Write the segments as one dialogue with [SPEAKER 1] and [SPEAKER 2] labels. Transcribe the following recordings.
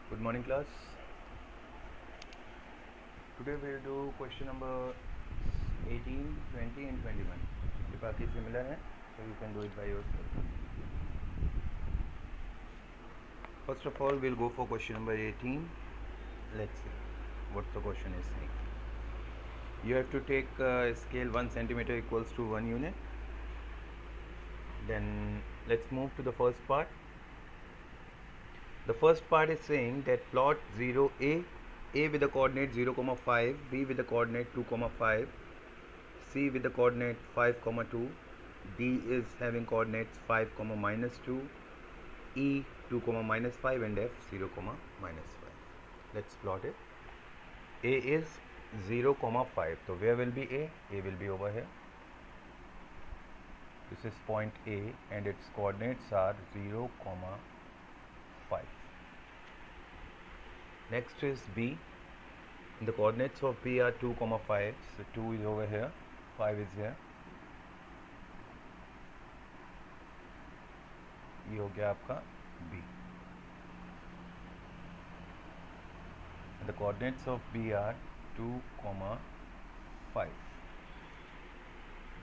[SPEAKER 1] Good morning, class. Today we'll do question number 18, 20 and 21. ये बाकी similar हैं, so you can do it by yourself. First of all, we'll go for question number 18. Let's see what the question is saying. You have to take scale 1 centimeter equals to 1 unit. Then let's move to the first part. The first part is saying that plot 0a with the coordinate 0, 5, b with the coordinate 2, 5, c with the coordinate 5, 2, d is having coordinates 5, -2, e 2, -5 and f 0, -5. Let's plot it. A is 0, 5. So where will be A? A will be over here. This is point A and its coordinates are 0, 5. Next is B. The coordinates of B are 2, 5. So 2 is over here, 5 is here. ये हो गया आपका B. The coordinates of B are 2, 5.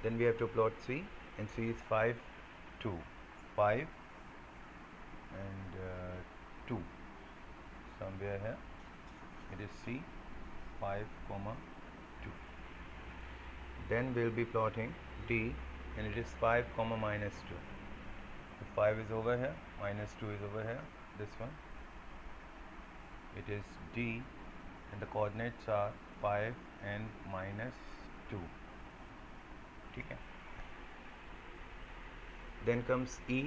[SPEAKER 1] Then we have to plot C, and C is 5, 2, 5 and 2. Somewhere here it is C, 5, 2. Then we'll be plotting D, and it is 5, -2. So 5 is over here, -2 is over here, this one. It is D and the coordinates are 5 and -2. ठीक है. Then comes E,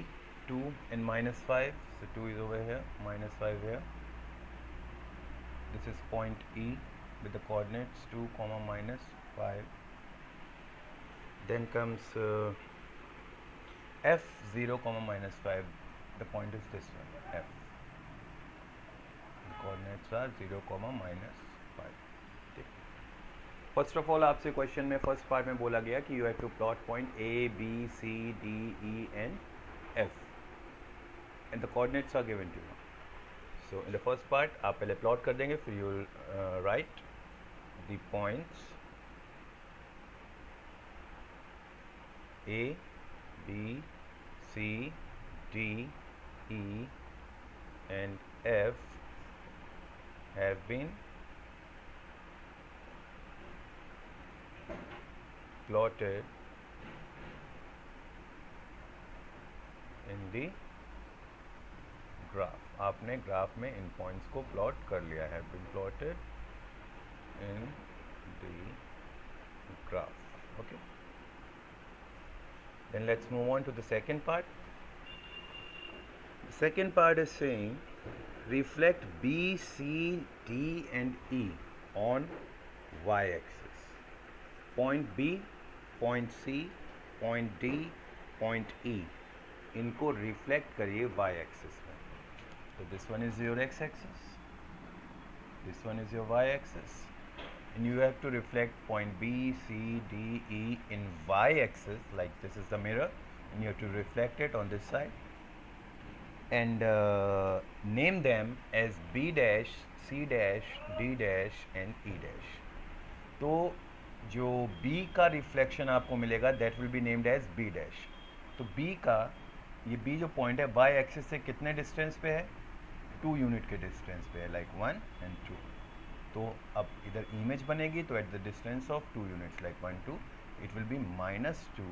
[SPEAKER 1] 2 and -5. So 2 is over here, -5 here. This is point E with the coordinates 2, -5. Then comes F, 0, -5. The point is this one, F. The coordinates are 0, -5. ठीक. First of all आपसे question में first part में बोला गया कि you have to plot point A B C D E and F and the coordinates are given to you. So in the first part आप पहले plot कर देंगे, फिर you will write the points A B C D E and F have been plotted in the graph. आपने graph में इन points को plot कर लिया है. been plotted in the graph. Okay. Then let's move on to the second part. The second part is saying reflect B, C, D and E on y-axis. Point B, point C, point D, point E, इनको reflect करिए y axis में. तो this one is your x axis, this one is your y axis, and you have to reflect point B, C, D, E in y axis, like this is the mirror, and you have to reflect it on this side and name them as B dash, C dash, D dash and E dash. तो जो B का reflection आपको मिलेगा that will be named as B dash. तो B का ये B जो point है y एक्सिस से कितने डिस्टेंस पे है? 2 यूनिट के डिस्टेंस पे है, लाइक 1 and 2. तो अब इधर इमेज बनेगी तो at the distance of 2 units like 1, 2 it will B -2.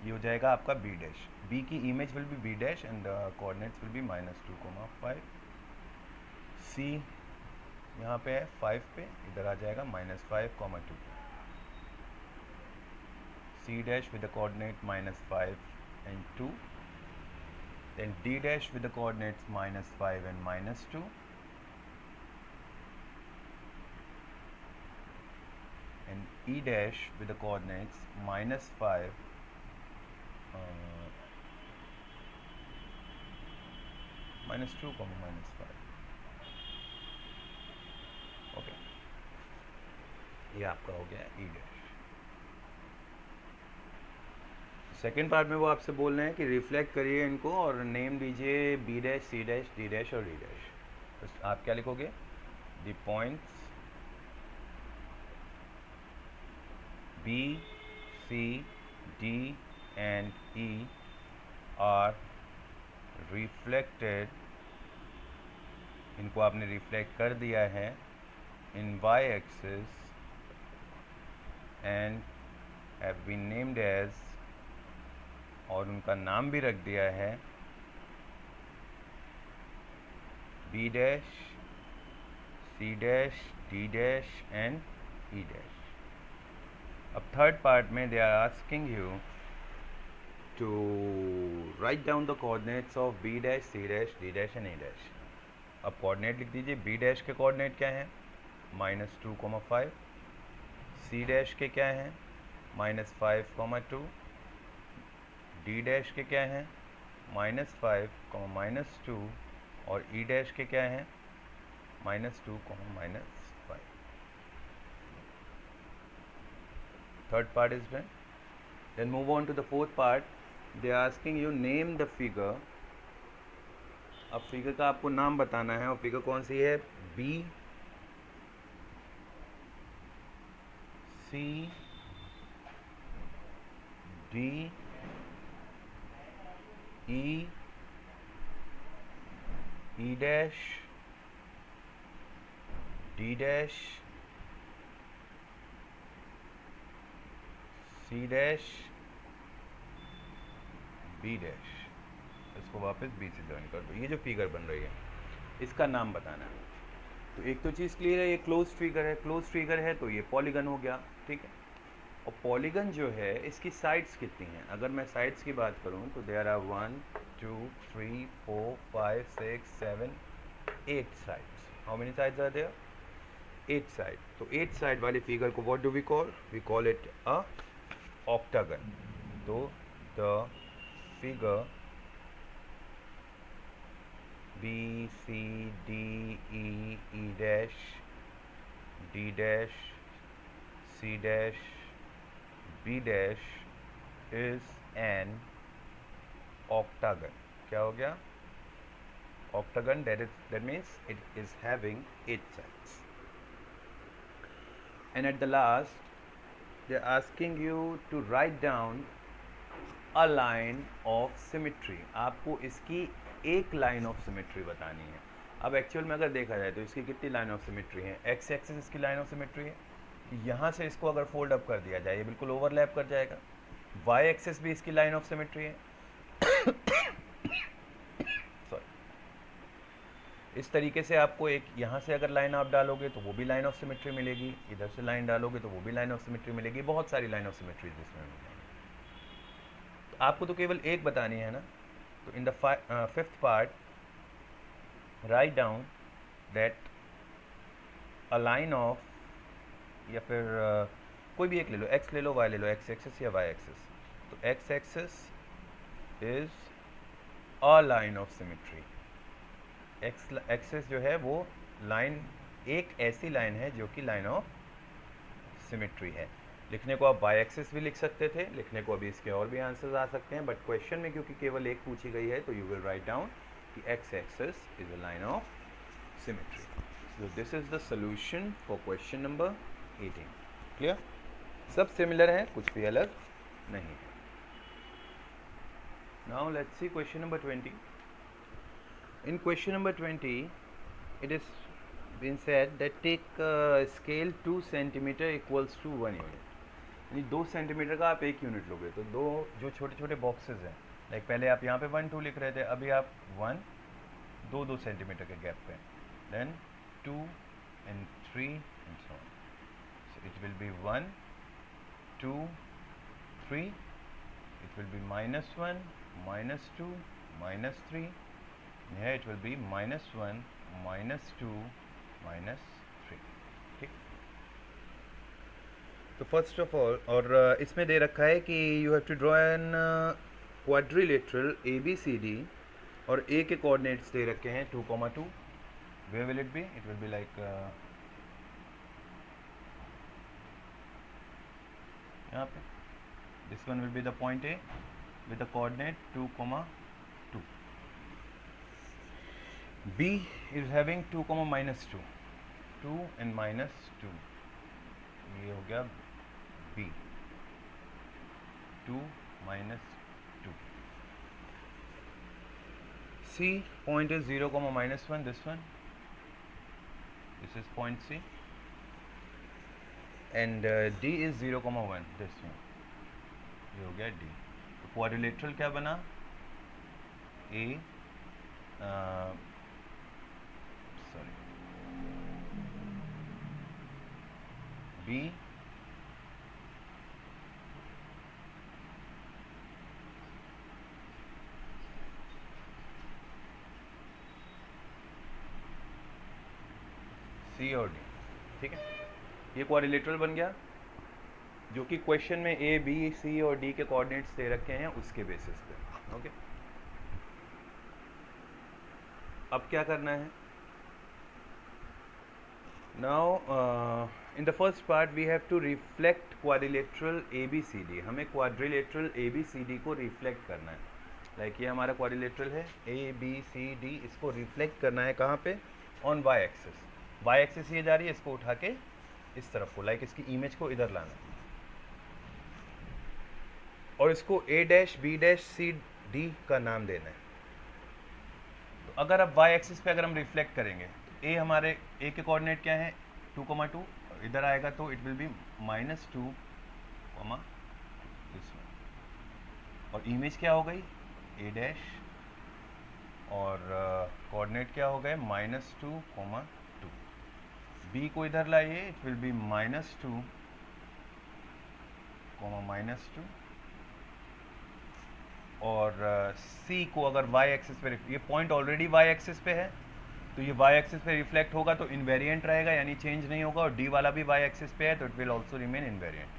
[SPEAKER 1] ये हो जाएगा आपका B डैश. B की image will be B dash and coordinates will be -2, 5. C यहाँ पे है 5 पे, इधर आ जाएगा -5, 2. C dash with the coordinate -5 and 2. Then D dash with the coordinates -5 and -2. And E dash with the coordinates -5 -2, -5. Okay, ये आपका हो गया E डैश. सेकेंड पार्ट में वो आपसे बोल रहे हैं कि रिफ्लेक्ट करिए इनको और नेम दीजिए B dash, C dash, D dash और डी डैश। तो आप क्या लिखोगे? The points B, C, D and E are reflected, इनको आपने रिफ्लेक्ट कर दिया है in y axis and have been named as, और उनका नाम भी रख दिया है B dash, C dash, D dash and E dash. अब थर्ड पार्ट में they are asking you to write down the coordinates of B dash, C dash, D dash and E dash. अब कोऑर्डिनेट लिख दीजिए। B dash के coordinate क्या हैं? -2,5। C dash के क्या हैं? -5,2। डी डैश के क्या हैं? -5, -2। और ई डैश के क्या हैं? -2, -5। Third part is done. Then move on to the fourth part. They are asking you name the figure. अब फिगर का आपको नाम बताना है, और फिगर कौन सी है? B, C, D, E, E dash, D dash, C dash, B dash. इसको वापस बी से ज्वाइन कर दो। ये जो फिगर बन रही है इसका नाम बताना है। तो एक तो चीज़ क्लियर है, ये क्लोज फिगर है। क्लोज फिगर है तो ये पॉलीगन हो गया, ठीक है। और पॉलीगन जो है इसकी साइड्स कितनी हैं? अगर मैं साइड्स की बात करूं तो there are 1, 2, 3, 4, 5, 6, 7, 8 sides. How many sides are there? 8 side. तो 8 साइड वाली फिगर को what do we call? We call it a octagon. तो the figure B, C, D, E, E dash, D dash, C dash, B dash is an octagon. क्या हो गया? Octagon, that means it is having 8 sides. And at the last, they are asking you to write down a line of symmetry. आपको इसकी एक line of symmetry बतानी है। अब actual में अगर देखा जाए तो इसकी कितनी लाइन ऑफ सिमेट्री है? एक्स एक्सिस इसकी लाइन ऑफ सिमेट्री है। यहाँ से इसको अगर फोल्ड अप कर दिया जाए ये बिल्कुल ओवरलैप कर जाएगा। वाई एक्सिस भी इसकी लाइन ऑफ सिमेट्री है। सॉरी। इस तरीके से आपको एक यहाँ से अगर लाइन आप डालोगे तो वो भी लाइन ऑफ सिमेट्री मिलेगी, इधर से लाइन डालोगे तो वो भी लाइन ऑफ सिमेट्री मिलेगी। बहुत सारी लाइन ऑफ सिमेट्रीज इसमें मिलेंगी। तो आपको तो केवल एक बतानी है ना। तो in the fifth part write down that a line of, या फिर कोई भी एक ले लो, एक्स ले लो, वाई ले लो, एक्स एक्सिस या वाई एक्सिस। तो x axis is a line of symmetry. X axis जो है वो लाइन, एक ऐसी लाइन है जो कि लाइन ऑफ सिमेट्री है। लिखने को आप वाई एक्सिस भी लिख सकते थे, लिखने को अभी इसके और भी आंसर्स आ सकते हैं, बट क्वेश्चन में क्योंकि केवल एक पूछी गई है तो यू विल राइट डाउन कि x axis is a line of symmetry. So this is the solution for question number 18। Clear? सब सिमिलर हैं, कुछ भी अलग नहीं है। Now let's see question number 20। In question number 20 it is been said that take scale 2 centimeter equals to 1 unit। यानी 2 centimetre का आप 1 यूनिट लोगे तो दो जो छोटे छोटे बॉक्सेस हैं, लाइक पहले आप यहाँ पे 1, 2 लिख रहे थे, अभी आप 1, 2 सेंटीमीटर के गैप पे, then 2 and 3 and so on। So it will be 1, 2, 3, it will be -1, -2, -3, and here it will be -1, -2, -3। ठीक। तो फर्स्ट ऑफ ऑल, और इसमें दे रखा है कि you have to draw an quadrilateral ABCD, और ए के कोऑर्डिनेट्स दे रखे हैं 2,2। Where will it be? It will be like यहाँ पे This one will be the point A with the coordinate 2, 2. B is having 2, -2. 2 and -2. ये हो गया B. 2 -2. C point is 0, -1. This one. This is point C. And D is 0, 1. This one. ये हो गया D. तो quadrilateral क्या बना? A B C और D. ठीक है, ये क्वाड्रिलेटरल बन गया, जो कि क्वेश्चन में A, B, C और D के कोऑर्डिनेट्स दे रखे हैं उसके बेसिस पे. ओके, अब क्या करना है? Now in the first part we have to reflect quadrilateral ABCD. हमें क्वाड्रिलेटरल ABCD को रिफ्लेक्ट करना है. लाइक ये हमारा क्वाड्रिलेटरल है ABCD, इसको रिफ्लेक्ट करना है कहाँ पे? On y axis. y axis ये जा रही है, इसको उठा के इस तरफ को, लाइक इसकी इमेज को इधर लाना है और इसको A', B', C, D का नाम देना है. तो अगर अब y एक्सिस पे अगर हम रिफ्लेक्ट करेंगे तो A हमारे A के कोऑर्डिनेट क्या है? 2, 2. इधर आएगा तो it will B -2, this one. और इमेज क्या हो गई? A' और कोऑर्डिनेट क्या हो गए? -2, 2. B को इधर लाइए, इट विल बी -2, -2. और C को अगर y एक्सिस पे, ये पॉइंट ऑलरेडी y एक्सिस पे है तो ये y एक्सिस पे रिफ्लेक्ट होगा तो इनवेरिएंट रहेगा, यानी चेंज नहीं होगा. और D वाला भी y एक्सिस पे है तो it will also remain invariant.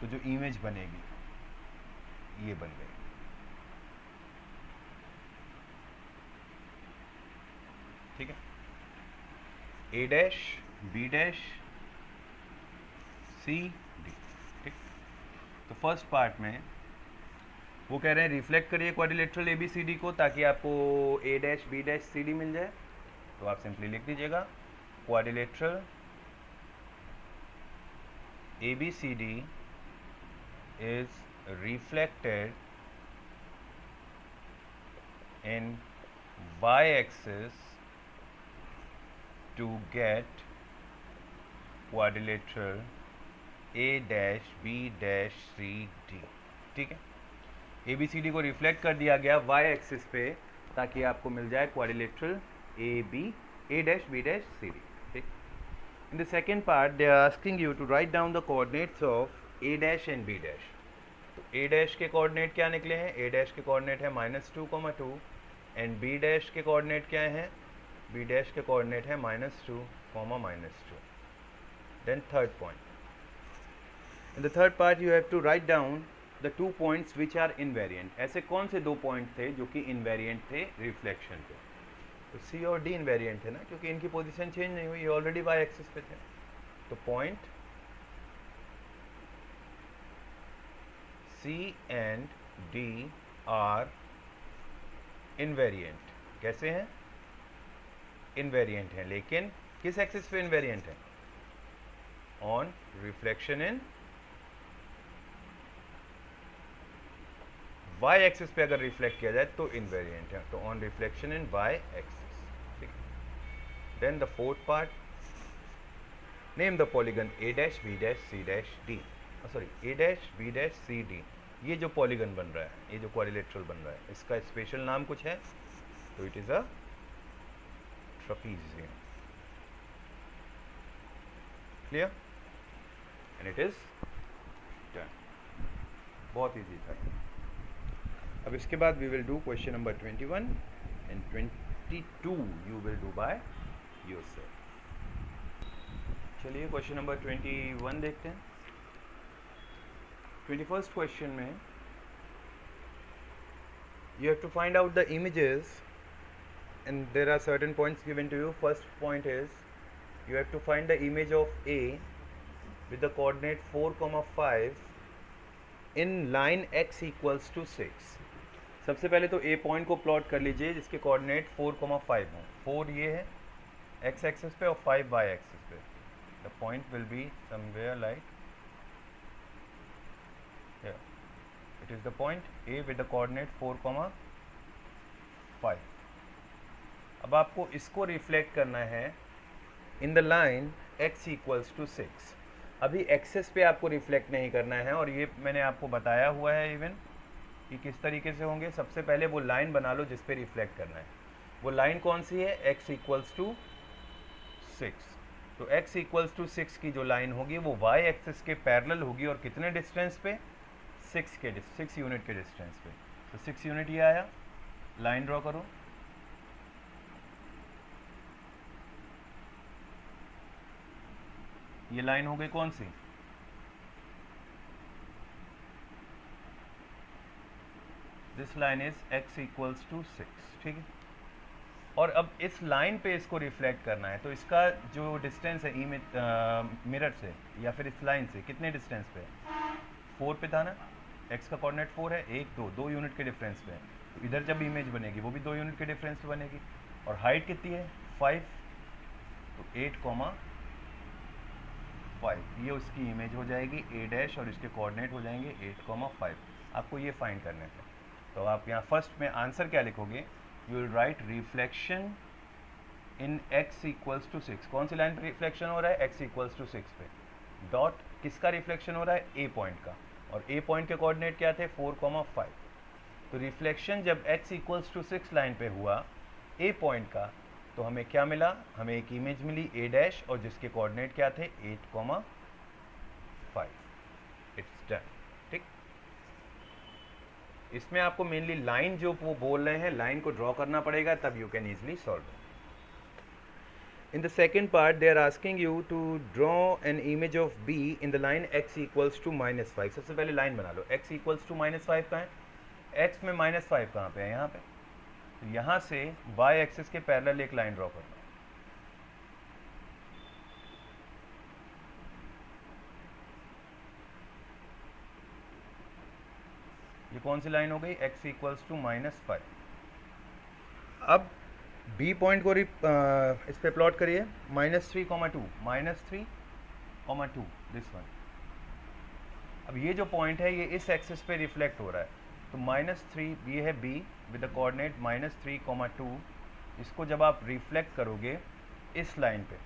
[SPEAKER 1] तो जो इमेज बनेगी ये बन गई. ठीक है, A', B', C, D. ठीक, तो फर्स्ट पार्ट में वो कह रहे हैं रिफ्लेक्ट करिए क्वाड्रिलेटरल ABCD को ताकि आपको A', B', C, D मिल जाए. तो आप सिंपली लिख दीजिएगा quadrilateral ABCD is reflected in y-axis to get quadrilateral A', B', C, D. ठीक है, ABCD को रिफ्लेक्ट कर दिया गया y एक्सिस पे ताकि आपको मिल जाए quadrilateral A', B', C, D. ठीक. In the second part they are asking you to write down the coordinates of A' and B'. तो A' के कोऑर्डिनेट क्या निकले हैं? A' के कोऑर्डिनेट है -2, 2. एंड B' के कोऑर्डिनेट क्या है? B' के कोऑर्डिनेट है -2, -2. Then third point. In the third part you have to write down the 2 points which are invariant. ऐसे कौन से 2 पॉइंट थे जो कि इन्वेरिएंट थे रिफ्लेक्शन पे? तो C और D इन्वेरिएंट है ना, क्योंकि इनकी पोजीशन चेंज नहीं हुई, ये ऑलरेडी y एक्सिस पे थे. तो point C and D are invariant. कैसे हैं? इन्वेरिएंट हैं, लेकिन किस एक्सिस पे इन्वेरिएंट है? On reflection in y axis पे अगर रिफ्लेक्ट किया जाए तो इन्वेरिएंट है. तो on reflection in y axis. ठीक. Then the fourth part, name the polygon A', B', C', D. Sorry, A', B', C, D. ये जो पॉलीगन बन रहा है, ये जो क्वाड्रिलेटरल बन रहा है, इसका स्पेशल नाम कुछ है? तो it is a trapezium. Clear? And it is done. बहुत इजी था. अब इसके बाद we will do question number 21 and 22 you will do by yourself. चलिए क्वेश्चन नंबर 21 देखते हैं. 21st क्वेश्चन में you have to find out the images and there are certain points given to you. First point is you have to find the image of A with the coordinate 4, 5 in line x equals to 6। सबसे पहले तो ए point को plot कर लीजिए जिसके coordinate 4,5 हों। 4 ये है x एक्सिस पे और 5 y एक्सिस पे। The point will be somewhere like here. It is the point a with the coordinate 4,5। अब आपको इसको रिफ्लेक्ट करना है in the line x equals to 6। अभी एक्सेस पे आपको रिफ्लेक्ट नहीं करना है, और ये मैंने आपको बताया हुआ है इवन कि किस तरीके से होंगे। सबसे पहले वो लाइन बना लो जिस पे रिफ्लेक्ट करना है। वो लाइन कौन सी है? x equals to 6। तो x इक्वल्स टू 6 की जो लाइन होगी वो y एक्सिस के पैरेलल होगी, और कितने डिस्टेंस पे? 6 यूनिट के डिस्टेंस पे। तो 6 यूनिट ये आया। लाइन ड्रॉ करो। ये लाइन हो गई कौन सी? This line is x equals to 6, ठीक है। और अब इस लाइन पे इसको रिफ्लेक्ट करना है, तो इसका जो डिस्टेंस है मिरर से या फिर इस लाइन से कितने डिस्टेंस पे है? 4 पे था ना। x का कोऑर्डिनेट 4 है, 1 2 यूनिट के डिफरेंस पे है। तो इधर जब इमेज बनेगी वो भी 2 यूनिट के डिफरेंस पे बनेगी। और हाइट कितनी है? 5। तो 8,5 ये उसकी इमेज हो जाएगी a डैश, और इसके कोऑर्डिनेट हो जाएंगे 8,5। आपको ये फाइंड करने थे। तो आप यहाँ फर्स्ट में आंसर क्या लिखोगे? You will write reflection in x equals to 6। कौन सी लाइन पे रिफ्लेक्शन हो रहा है? x इक्वल्स टू 6 पे। डॉट किसका रिफ्लेक्शन हो रहा है? a पॉइंट का। और a पॉइंट के कोऑर्डिनेट क्या थे? 4,5। तो रिफ्लेक्शन जब x इक्वल्स टू 6 लाइन पे हुआ a पॉइंट का, तो हमें क्या मिला? हमें एक इमेज मिली a डैश, और जिसके कोऑर्डिनेट क्या थे? 8,5। इट्स डन, ठीक। इसमें आपको मेनली लाइन जो वो बोल रहे हैं, लाइन को ड्रॉ करना पड़ेगा, तब you can easily solve. In the second part, they are asking you to draw an image of B in the line x equals to -5. सबसे पहले लाइन बना लो। x equals to -5 कहाँ है? x में -5 कहाँ पे है? यहाँ पे। तो यहाँ से y एक्सिस के पैरेलल एक लाइन ड्रॉ करना है। ये कौन सी लाइन हो गई? x equals to -5। अब b पॉइंट को इस पे प्लॉट करिए। -3,2 -3,2 दिस वन। अब ये जो पॉइंट है ये इस एक्सिस पे रिफ्लेक्ट हो रहा है। तो -3 ये है b विद द कोऑर्डिनेट -3,2। इसको जब आप रिफ्लेक्ट करोगे इस लाइन पे,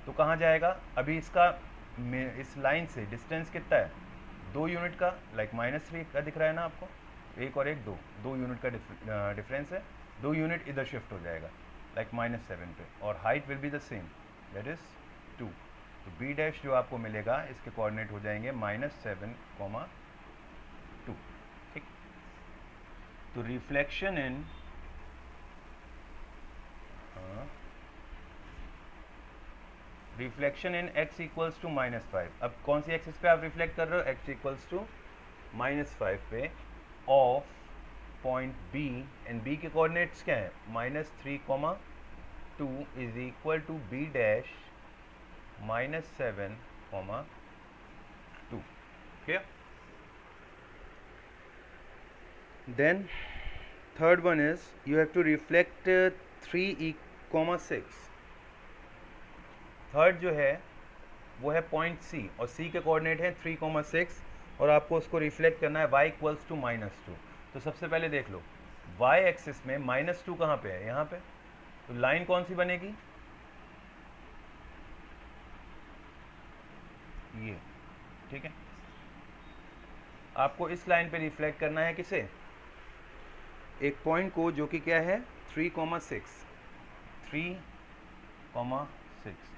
[SPEAKER 1] तो कहाँ जाएगा? अभी इसका इस लाइन से डिस्टेंस कितना है? 2 यूनिट का, लाइक -3 का दिख रहा है ना आपको। एक और एक 2 यूनिट का डिफरेंस है। 2 यूनिट इधर शिफ्ट हो जाएगा लाइक -7 पे, और height will be the same, that is 2। तो b डैश जो आपको मिलेगा इसके कोऑर्डिनेट हो जाएंगे -7,2, ठीक। तो reflection in x equals to -5। अब कौन सी एक्सिस पे आप रिफ्लेक्ट कर रहे हो? x इक्वल्स टू -5 पे of point B, and B के कोऑर्डिनेट्स क्या है? -3,2 is equal to b dash -7,2। Clear? Then third one is you have to reflect 3,6। Third जो है वो है पॉइंट C, और C के कोऑर्डिनेट है 3,6, और आपको उसको रिफ्लेक्ट करना है y इक्वल्स टू -2। तो सबसे पहले देख लो y एक्सिस में -2 कहाँ पे है? यहाँ पे। तो लाइन कौन सी बनेगी? ये, ठीक है। आपको इस लाइन पे रिफ्लेक्ट करना है किसे? एक पॉइंट को, जो कि क्या है? 3,6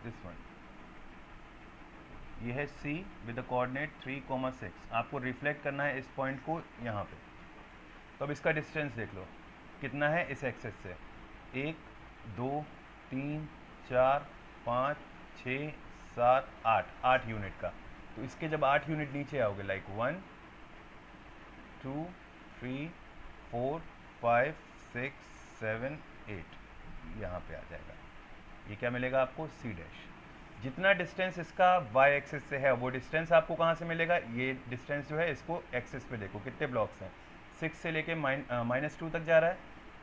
[SPEAKER 1] दिस वन। ये है C विद द कोऑर्डिनेट 3,6। आपको रिफ्लेक्ट करना है इस पॉइंट को यहाँ पे। तो अब इसका डिस्टेंस देख लो कितना है इस एक्सेस से। 1 2 3 4 5 6 7 8 यूनिट का। तो इसके जब 8 यूनिट नीचे आओगे, लाइक 1 2 3 4 5 6 7 8, यहाँ पे आ जाएगा। ये क्या मिलेगा आपको? C dash. जितना डिस्टेंस इसका वाई एक्सिस से है वो डिस्टेंस आपको कहाँ से मिलेगा, ये डिस्टेंस जो है इसको एक्सिस पे देखो कितने ब्लॉक्स हैं, 6 से लेके -2 तक जा रहा है,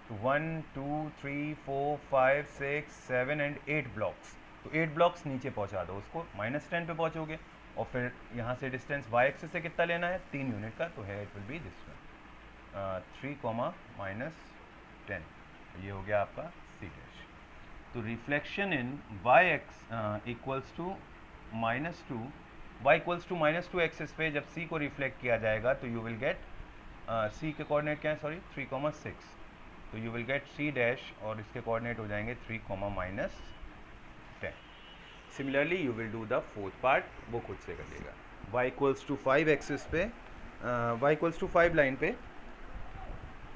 [SPEAKER 1] तो 1 2 3 4 5 6 7 एंड 8 ब्लॉक्स, तो 8 ब्लॉक्स नीचे पहुँचा दो उसको, -10 पे पहुँचोगे, और फिर यहाँ से डिस्टेंस वाई एक्सिस से कितना लेना है, 3 यूनिट का, तो है it will be this one 3, -10, ये हो गया आपका सी डैश। तो reflection in y x equals to -2, y equals to -2 axis पे जब सी को रिफ्लेक्ट किया जाएगा तो यू विल गेट सी के कोऑर्डिनेट क्या है, सॉरी 3, 6, तो you will get C dash और इसके कोऑर्डिनेट हो जाएंगे 3, -10। Similarly you will do the fourth part, वो खुद से करिएगा। वाई इक्वल्स टू 5 एक्सिस पे, वाई इक्वल्स टू 5 लाइन पे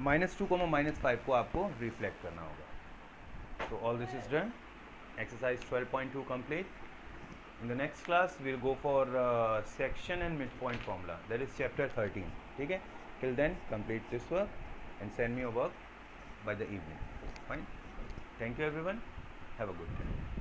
[SPEAKER 1] -2, -5 को आपको रिफ्लेक्ट करना होगा। So all this is done. Exercise 12.2 complete. In the next class we'll go for section and midpoint formula. That is chapter 13. ठीक है? Till then complete this work and send me your work by the evening. Fine. Thank you everyone. Have a good day.